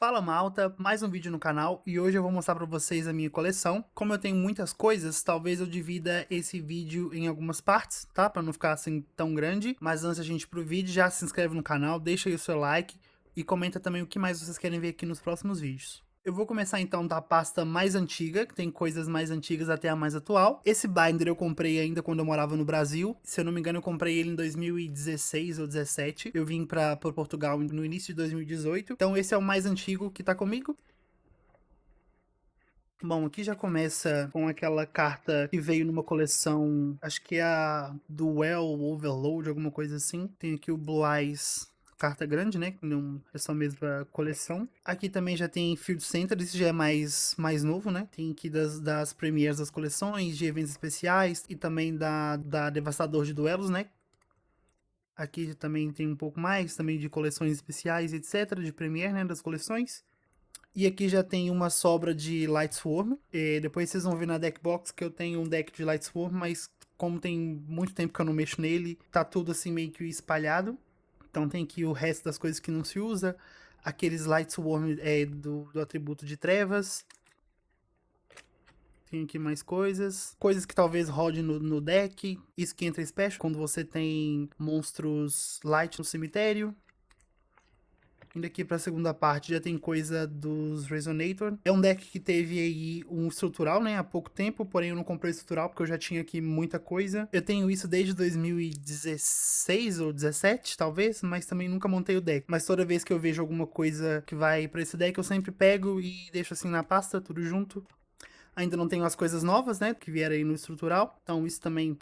Fala malta, mais um vídeo no canal e hoje eu vou mostrar pra vocês a minha coleção. Como eu tenho muitas coisas, talvez eu divida esse vídeo em algumas partes, tá? Pra não ficar assim tão grande. Mas antes da gente ir pro vídeo, já se inscreve no canal, deixa aí o seu like e comenta também o que mais vocês querem ver aqui nos próximos vídeos. Eu vou começar então da pasta mais antiga, que tem coisas mais antigas até a mais atual. Esse binder eu comprei ainda quando eu morava no Brasil. Se eu não me engano, eu comprei ele em 2016 ou 17. Eu vim para Portugal no início de 2018. Então esse é o mais antigo que tá comigo. Bom, aqui já começa com aquela carta que veio numa coleção, acho que é a Duel Overload, alguma coisa assim. Tem aqui o Blue Eyes, carta grande, né? Não é só a mesma coleção. Aqui também já tem Field Center, esse já é mais novo, né? Tem aqui das premieres das coleções, de eventos especiais e também da Devastador de Duelos, né? Aqui também tem um pouco mais, também de coleções especiais, etc, de premiere, né, das coleções. E aqui já tem uma sobra de Lightsworn. Depois vocês vão ver na deckbox que eu tenho um deck de Lightsworn, mas como tem muito tempo que eu não mexo nele, tá tudo assim meio que espalhado. Então tem aqui o resto das coisas que não se usa. Aqueles Lightsworn do atributo de trevas. Tem aqui mais coisas. Coisas que talvez rode no deck. Isso que entra special quando você tem monstros light no cemitério. Indo aqui pra segunda parte, já tem coisa dos Resonator. É um deck que teve aí um estrutural, né, há pouco tempo, porém eu não comprei estrutural porque eu já tinha aqui muita coisa. Eu tenho isso desde 2016 ou 17, talvez, mas também nunca montei o deck. Mas toda vez que eu vejo alguma coisa que vai pra esse deck, eu sempre pego e deixo assim na pasta, tudo junto. Ainda não tenho as coisas novas, né, que vieram aí no estrutural, então isso também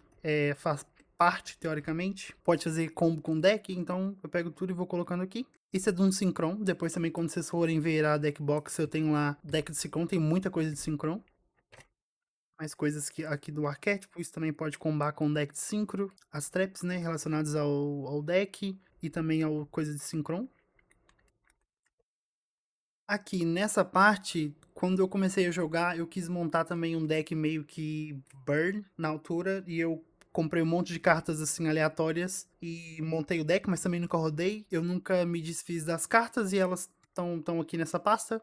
faz parte, teoricamente. Pode fazer combo com deck, então eu pego tudo e vou colocando aqui. Isso é de um Synchron, depois também quando vocês forem ver a deckbox, eu tenho lá deck de Synchron, tem muita coisa de Synchron. Mais coisas aqui do arquétipo, isso também pode combar com deck de Synchro. As traps, né, relacionadas ao deck e também ao coisa de Synchron. Aqui nessa parte, quando eu comecei a jogar, eu quis montar também um deck meio que burn na altura e eu comprei um monte de cartas assim aleatórias e montei o deck, mas também nunca rodei. Eu nunca me desfiz das cartas e elas estão aqui nessa pasta.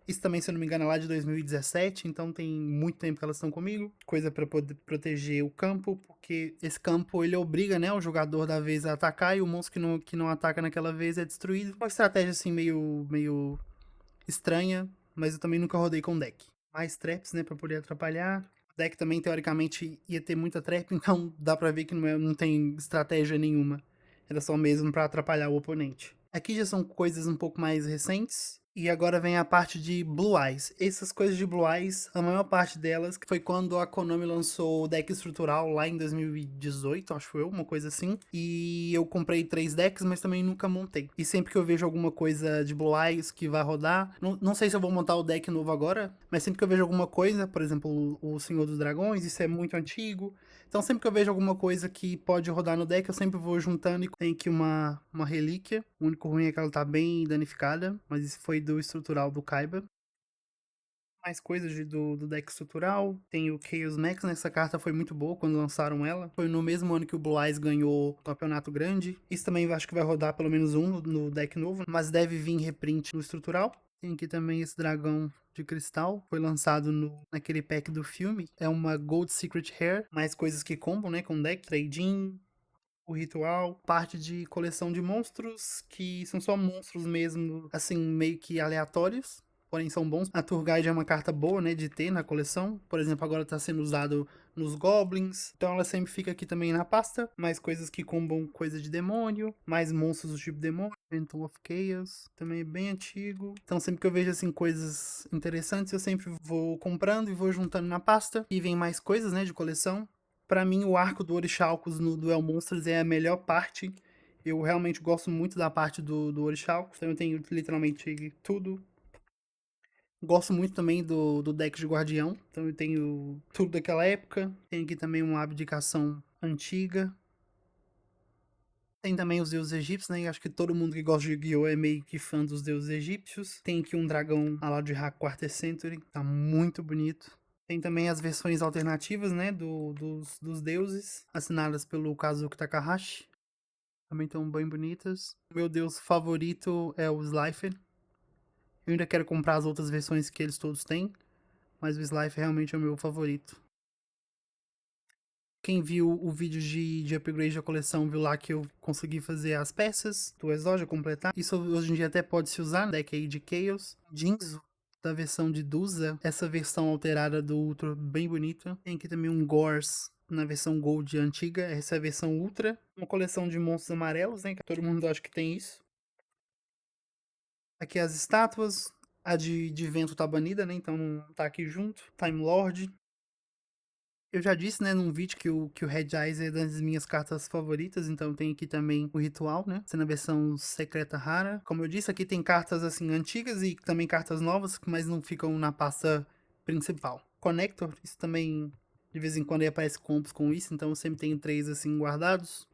Isso também, se eu não me engano, é lá de 2017, então tem muito tempo que elas estão comigo. Coisa para poder proteger o campo, porque esse campo ele obriga, né, o jogador da vez a atacar e o monstro que não ataca naquela vez é destruído. Uma estratégia assim meio estranha, mas eu também nunca rodei com deck. Mais traps, né, pra poder atrapalhar. O deck também, teoricamente, ia ter muita trap, então dá pra ver que não tem estratégia nenhuma. Era só mesmo pra atrapalhar o oponente. Aqui já são coisas um pouco mais recentes. E agora vem a parte de Blue Eyes. Essas coisas de Blue Eyes, a maior parte delas foi quando a Konami lançou o deck estrutural lá em 2018, acho eu, uma coisa assim. E eu comprei 3 decks, mas também nunca montei. E sempre que eu vejo alguma coisa de Blue Eyes que vai rodar, não sei se eu vou montar o deck novo agora, mas sempre que eu vejo alguma coisa, por exemplo, o Senhor dos Dragões, isso é muito antigo. Então sempre que eu vejo alguma coisa que pode rodar no deck, eu sempre vou juntando e tem aqui uma relíquia. O único ruim é que ela tá bem danificada, mas isso foi do estrutural do Kaiba. Mais coisas do deck estrutural. Tem o Chaos Max, né? Essa carta foi muito boa quando lançaram ela. Foi no mesmo ano que o Blue Eyes ganhou o campeonato grande. Isso também acho que vai rodar pelo menos um no deck novo, mas deve vir reprint no estrutural. Tem aqui também esse dragão de cristal, foi lançado naquele pack do filme. É uma Gold Secret Hair, mais coisas que combam, né, com o deck. Trading, o ritual, parte de coleção de monstros, que são só monstros mesmo, assim, meio que aleatórios, porém são bons. A Tour Guide é uma carta boa, né, de ter na coleção. Por exemplo, agora tá sendo usado nos Goblins, então ela sempre fica aqui também na pasta. Mais coisas que combam coisa de demônio, mais monstros do tipo demônio. Phantom of Chaos, também é bem antigo. Então sempre que eu vejo assim coisas interessantes, eu sempre vou comprando e vou juntando na pasta. E vem mais coisas, né, de coleção. Pra mim, o arco do Orixalcos no Duel Monsters é a melhor parte. Eu realmente gosto muito da parte do Orixalcos, então eu tenho literalmente tudo. Gosto muito também do deck de Guardião, então eu tenho tudo daquela época. Tem aqui também uma abdicação antiga. Tem também os deuses egípcios, né? Acho que todo mundo que gosta de Yu-Gi-Oh! É meio que fã dos deuses egípcios. Tem aqui um dragão a lá de Hack Quarter Century, tá muito bonito. Tem também as versões alternativas, né, dos deuses, assinadas pelo Kazuki Takahashi. Também estão bem bonitas. O meu deus favorito é o Slifer. Eu ainda quero comprar as outras versões que eles todos têm, mas o Slife realmente é o meu favorito. Quem viu o vídeo de upgrade da coleção viu lá que eu consegui fazer as peças do exódio, completar. Isso hoje em dia até pode se usar no deck aí de Chaos. Jinzo, da versão de Duza, essa versão alterada do Ultra, bem bonita. Tem aqui também um Gors na versão Gold antiga, essa é a versão Ultra. Uma coleção de monstros amarelos, né, que todo mundo acha que tem isso. Aqui as estátuas, a de vento tá banida, né, então não tá aqui junto. Time Lord. Eu já disse, né, num vídeo que o Red Eyes é das minhas cartas favoritas, então tem aqui também o Ritual, né, sendo a versão secreta rara. Como eu disse, aqui tem cartas, assim, antigas e também cartas novas, mas não ficam na pasta principal. Connector, isso também, de vez em quando aí aparece compos com isso, então eu sempre tenho 3, assim, guardados.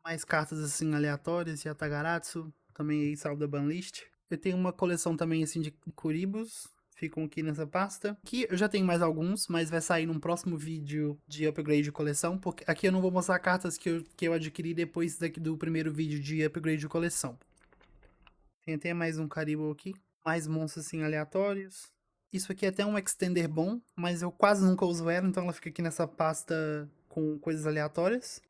Mais cartas, assim, aleatórias, de Atagaratsu, também aí salvo da banlist. Eu tenho uma coleção também, assim, de Kuribos, ficam aqui nessa pasta. Aqui eu já tenho mais alguns, mas vai sair num próximo vídeo de upgrade de coleção, porque aqui eu não vou mostrar cartas que eu adquiri depois daqui do primeiro vídeo de upgrade de coleção. Tem até mais um Karibo aqui, mais monstros assim aleatórios. Isso aqui é até um extender bom, mas eu quase nunca uso ela, então ela fica aqui nessa pasta com coisas aleatórias.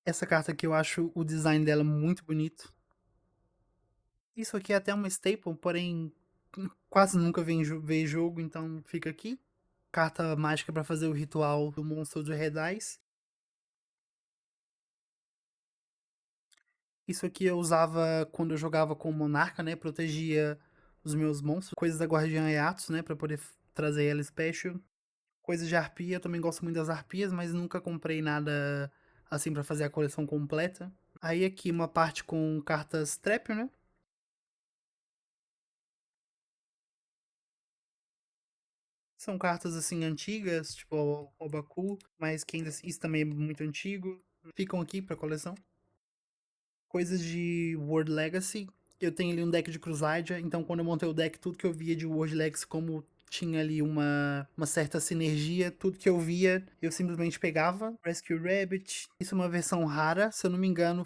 Essa carta aqui eu acho o design dela muito bonito. Isso aqui é até uma staple, porém quase nunca vê jogo, então fica aqui. Carta mágica para fazer o ritual do monstro de Red Eyes. Isso aqui eu usava quando eu jogava com o Monarca, né? Protegia os meus monstros. Coisas da Guardiã Yatos, né? Pra poder trazer ela special. Coisas de arpia, eu também gosto muito das arpias, mas nunca comprei nada assim para fazer a coleção completa. Aí aqui uma parte com cartas trap, né? São cartas assim antigas, tipo o Baku, mas que ainda isso também é muito antigo. Ficam aqui pra coleção. Coisas de World Legacy. Eu tenho ali um deck de Crusader, então quando eu montei o deck, tudo que eu via de World Legacy, como tinha ali uma certa sinergia, tudo que eu via, eu simplesmente pegava. Rescue Rabbit. Isso é uma versão rara, se eu não me engano,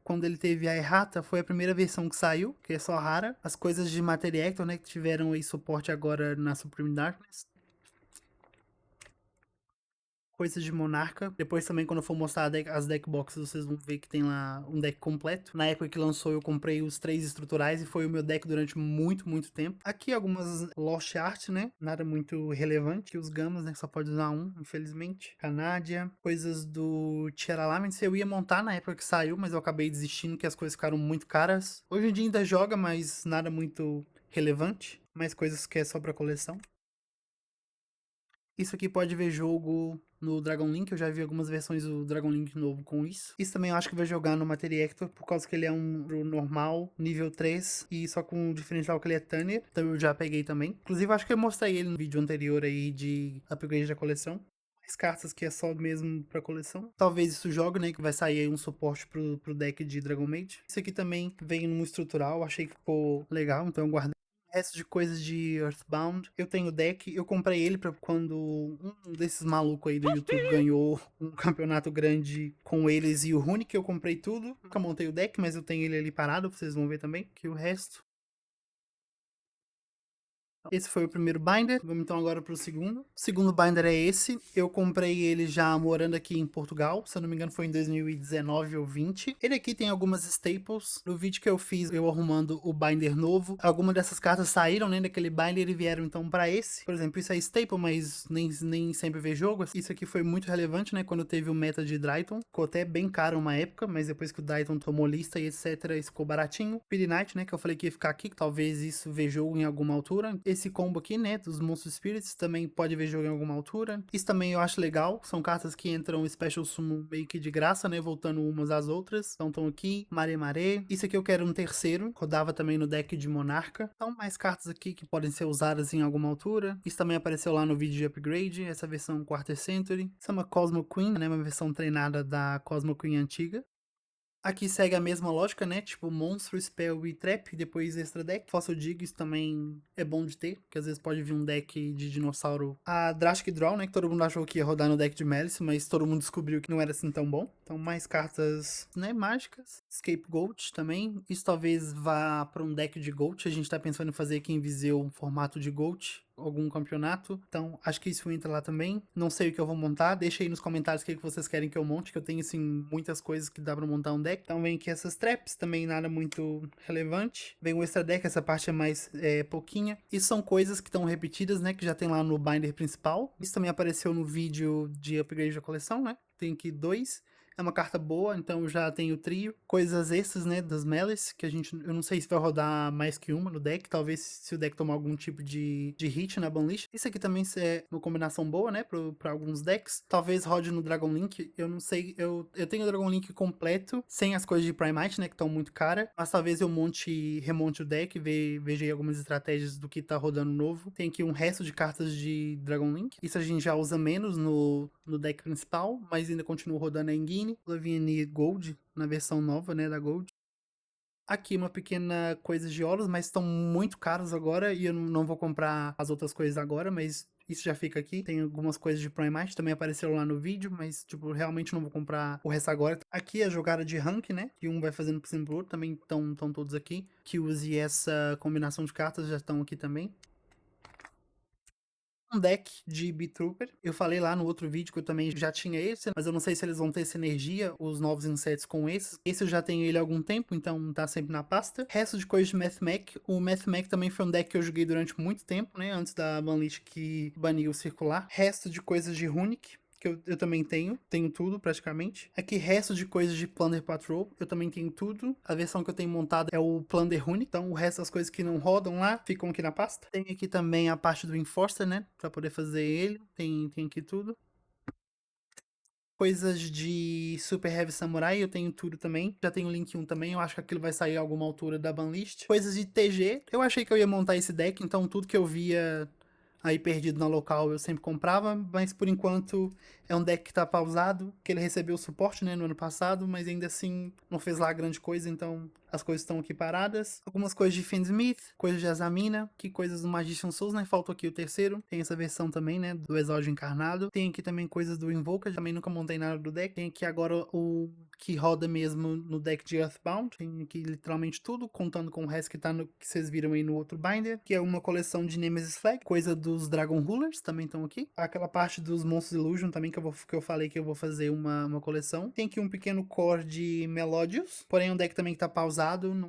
quando ele teve a errata, foi a primeira versão que saiu, que é só rara. As coisas de Materia Hector, né, que tiveram aí suporte agora na Supreme Darkness. Coisas de Monarca. Depois também, quando eu for mostrar as deck boxes, vocês vão ver que tem lá um deck completo. Na época que lançou, eu comprei os 3 estruturais e foi o meu deck durante muito, muito tempo. Aqui algumas Lost Art, né? Nada muito relevante. Os Gamas, né? Só pode usar um, infelizmente. Canadia. Coisas do Tieralamen. Eu ia montar na época que saiu, mas eu acabei desistindo, que as coisas ficaram muito caras. Hoje em dia ainda joga, mas nada muito relevante. Mais coisas que é só pra coleção. Isso aqui pode ver jogo no Dragon Link, eu já vi algumas versões do Dragon Link novo com isso. Isso também eu acho que vai jogar no Materia Hector, por causa que ele é um normal, nível 3, e só com o diferencial que ele é Tanner, então eu já peguei também. Inclusive, eu acho que eu mostrei ele no vídeo anterior aí de upgrade da coleção. Mais cartas que é só mesmo pra coleção. Talvez isso jogue, né, que vai sair aí um suporte pro deck de Dragon Maid. Isso aqui também vem num estrutural, achei que ficou legal, então eu guardei. Resto de coisas de Earthbound. Eu tenho o deck, eu comprei ele pra quando um desses malucos aí do YouTube ganhou um campeonato grande com eles e o Rune, que eu comprei tudo. Nunca montei o deck, mas eu tenho ele ali parado, vocês vão ver também. Que o resto esse foi o primeiro binder. Vamos então agora pro segundo. O segundo binder é esse. Eu comprei ele já morando aqui em Portugal. Se eu não me engano, foi em 2019 ou 20. Ele aqui tem algumas staples. No vídeo que eu fiz, eu arrumando o binder novo, algumas dessas cartas saíram, né, daquele binder e vieram então pra esse. Por exemplo, isso é staple, mas nem sempre vê jogo. Isso aqui foi muito relevante, né, quando teve o meta de Dryton. Ficou até bem caro uma época, mas depois que o Dryton tomou lista e etc, isso ficou baratinho. Pity Knight, né, que eu falei que ia ficar aqui, que talvez isso vê jogo em alguma altura. Esse combo aqui, né, dos Monster Spirits, também pode ver jogo em alguma altura. Isso também eu acho legal, são cartas que entram Special Summon meio que de graça, né, voltando umas às outras. Então estão aqui, Mare Mare. Isso aqui eu quero um terceiro, rodava também no deck de Monarca. Então mais cartas aqui que podem ser usadas em alguma altura. Isso também apareceu lá no vídeo de upgrade, essa versão Quarter Century. Isso é uma Cosmo Queen, né, uma versão treinada da Cosmo Queen antiga. Aqui segue a mesma lógica, né? Tipo, monstro, spell e trap, depois extra deck. Fossil Dig, isso também é bom de ter, porque às vezes pode vir um deck de dinossauro. A Drastic Draw, né? Que todo mundo achou que ia rodar no deck de Malice, mas todo mundo descobriu que não era assim tão bom. Então, mais cartas, né? Mágicas. Scapegoat também. Isso talvez vá para um deck de Goat. A gente tá pensando em fazer aqui em Viseu um formato de Goat, algum campeonato. Então, acho que isso entra lá também. Não sei o que eu vou montar. Deixa aí nos comentários o que vocês querem que eu monte, que eu tenho, assim, muitas coisas que dá pra montar um deck. Então, vem aqui essas traps, também nada muito relevante. Vem o extra deck, essa parte é mais pouquinha. Isso são coisas que estão repetidas, né, que já tem lá no binder principal. Isso também apareceu no vídeo de upgrade da coleção, né? Tem aqui 2. É uma carta boa, então já tem o trio. Coisas extras, né, das Malice, que eu não sei se vai rodar mais que uma no deck. Talvez se o deck tomar algum tipo de hit na banlist. Isso aqui também é uma combinação boa, né, pra alguns decks. Talvez rode no Dragon Link, eu não sei. Eu tenho o Dragon Link completo, sem as coisas de Primite, né, que estão muito caras. Mas talvez eu remonte o deck, veja aí algumas estratégias do que tá rodando novo. Tem aqui um resto de cartas de Dragon Link. Isso a gente já usa menos no deck principal, mas ainda continua rodando a Engine. Lavigne Gold, na versão nova, né, da Gold. Aqui uma pequena coisa de Horus, mas estão muito caros agora e eu não vou comprar as outras coisas agora, mas isso já fica aqui. Tem algumas coisas de Primate, também apareceram lá no vídeo, mas, tipo, realmente não vou comprar o resto agora. Aqui a jogada de rank, né? Que um vai fazendo por cima do outro, também estão todos aqui. Que use essa combinação de cartas já estão aqui também. Um deck de Beetrooper. Eu falei lá no outro vídeo que eu também já tinha esse, mas eu não sei se eles vão ter sinergia, os novos insets com esses. Esse eu já tenho ele há algum tempo, então tá sempre na pasta. Resto de coisas de Mathmech. O Mathmech também foi um deck que eu joguei durante muito tempo, né? Antes da banlist que baniu o circular. Resto de coisas de Runic, que eu também tenho tudo praticamente. Aqui, resto de coisas de Plunder Patrol, eu também tenho tudo. A versão que eu tenho montada é o Plunder Runic, então o resto das coisas que não rodam lá ficam aqui na pasta. Tem aqui também a parte do Enforcer, né, pra poder fazer ele, tem aqui tudo. Coisas de Super Heavy Samurai, eu tenho tudo também. Já tenho o Link 1 também, eu acho que aquilo vai sair a alguma altura da banlist. Coisas de TG, eu achei que eu ia montar esse deck, então tudo que eu via aí perdido na local eu sempre comprava, mas por enquanto é um deck que tá pausado, que ele recebeu suporte, né, no ano passado, mas ainda assim não fez lá grande coisa, então as coisas estão aqui paradas. Algumas coisas de Fiendsmith, coisas de Azamina, que coisas do Magician Souls, né, faltou aqui o terceiro. Tem essa versão também, né, do Exódio Encarnado. Tem aqui também coisas do Invoker, também nunca montei nada do deck. Tem aqui agora o que roda mesmo no deck de Earthbound. Tem aqui literalmente tudo, contando com o resto que tá no que vocês viram aí no outro binder, que é uma coleção de Nemesis Flag, coisa dos Dragon Rulers, também estão aqui. Aquela parte dos Monsters Illusion também, que eu falei que eu vou fazer uma coleção. Tem aqui um pequeno core de Melodius, porém um deck também que tá pausado,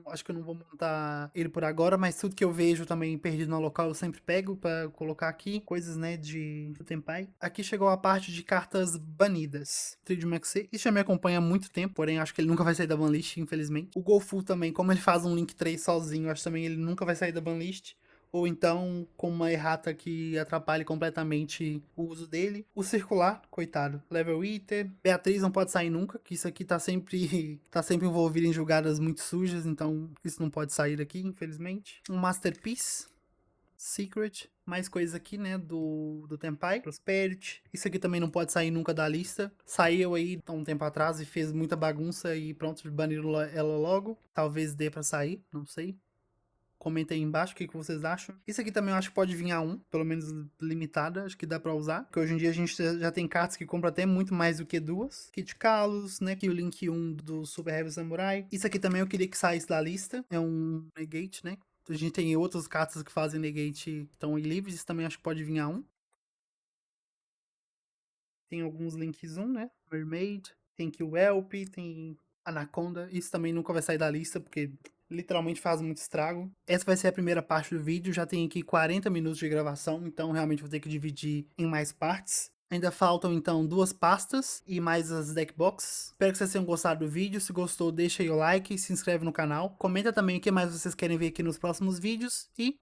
acho que eu não vou montar ele por agora, mas tudo que eu vejo também perdido no local eu sempre pego pra colocar aqui, coisas, né, do Tenpai. Aqui chegou a parte de cartas banidas. Tridium XC, isso já me acompanha há muito tempo, porém acho que ele nunca vai sair da banlist, infelizmente. O Golfu também, como ele faz um Link 3 sozinho, acho também ele nunca vai sair da banlist. Ou então com uma errata que atrapalhe completamente o uso dele. O circular, coitado. Level Eater. Beatriz não pode sair nunca, que isso aqui tá sempre tá sempre envolvido em jogadas muito sujas, então isso não pode sair daqui, infelizmente. Um Masterpiece. Secret, mais coisas aqui, né, do Tenpai, Prosperity. Isso aqui também não pode sair nunca da lista. Saiu aí há um tempo atrás e fez muita bagunça e pronto, baniram ela logo. Talvez dê pra sair, não sei. Comenta aí embaixo o que vocês acham. Isso aqui também eu acho que pode vir a um, pelo menos limitada, acho que dá pra usar. Porque hoje em dia a gente já tem cartas que compram até muito mais do que duas. Kit Kalos, né, que o Link 1 do Super Heavy Samurai. Isso aqui também eu queria que saísse da lista. É um Negate, né? A gente tem outras cartas que fazem negate que estão livres, isso também acho que pode vir a um. Tem alguns links 1, né? Mermaid, tem aqui o Elp, tem Anaconda, isso também nunca vai sair da lista, porque literalmente faz muito estrago. Essa vai ser a primeira parte do vídeo, já tem aqui 40 minutos de gravação, então realmente vou ter que dividir em mais partes. Ainda faltam então duas pastas e mais as deck boxes. Espero que vocês tenham gostado do vídeo. Se gostou, deixa aí o like, se inscreve no canal. Comenta também o que mais vocês querem ver aqui nos próximos vídeos. E